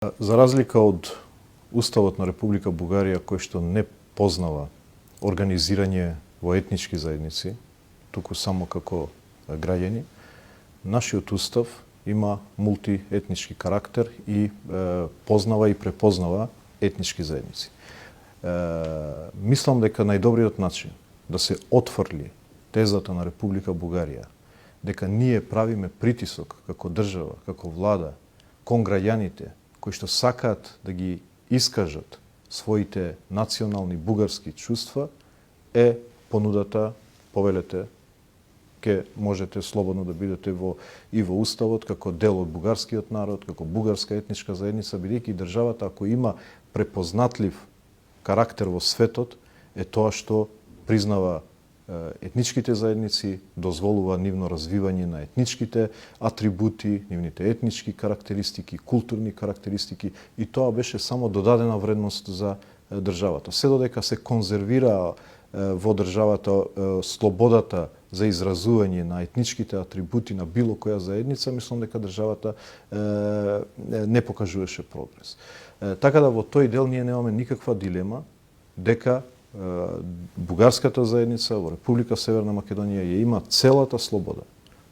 За разлика од Уставот на Република Бугарија, кој што не познава организирање во етнички заедници, туку само како граѓани, нашиот устав има мултиетнички карактер и познава и препознава етнички заедници. Мислам дека најдобриот начин да се отфрли тезата на Република Бугарија, дека ние правиме притисок како држава, како влада, кон граѓаните кои што сакаат да ги искажат своите национални бугарски чувства, е понудата, повелете, ке можете слободно да бидете и во Уставот како дел од бугарскиот народ, како бугарска етничка заедница, бидејќи државата, ако има препознатлив карактер во светот, е тоа што признава етничките заедници, дозволува нивно развивање на етничките атрибути, нивните етнички карактеристики, културни карактеристики, и тоа беше само додадена вредност за државата. Се додека се конзервира во државата слободата за изразување на етничките атрибути на било која заедница, мислам дека државата не покажуваше прогрес. Така да во тој дел ние немаме никаква дилема дека бугарската заедница во Република Северна Македонија ја има целата слобода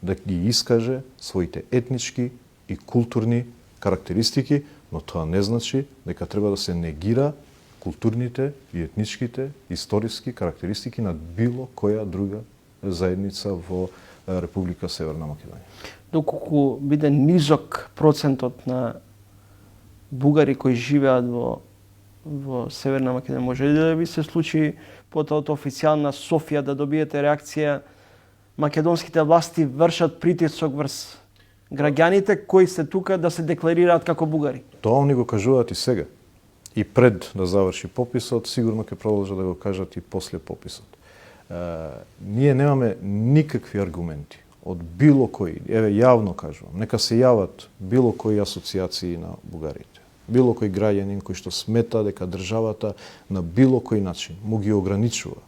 да ги искаже своите етнички и културни карактеристики, но тоа не значи дека треба да се негира културните и етничките историски карактеристики на било која друга заедница во Република Северна Македонија. Доколку биде низок процентот на бугари кои живеат во Северна Македонија, може ли да ви се случи потоа од официјална Софија да добиете реакција македонските власти вршат притисок врз граѓаните кои се тука да се декларираат како бугари? Тоа они го кажуваат и сега. И пред да заврши пописот, сигурно ќе продолжат да го кажат и после пописот. Ние немаме никакви аргументи од било кој, еве јавно кажувам, нека се јават било кои асоциации на бугарите, било кој граѓанин кој што смета дека државата на било кој начин му ги ограничува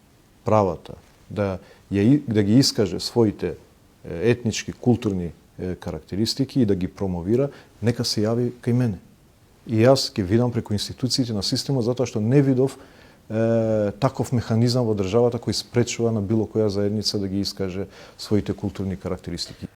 правата да ги искаже своите етнички, културни карактеристики и да ги промовира, нека се јави кај мене. И јас ќе видам преку институциите на системот, затоа што не видов таков механизам во државата кој спречува на било која заедница да ги искаже своите културни карактеристики.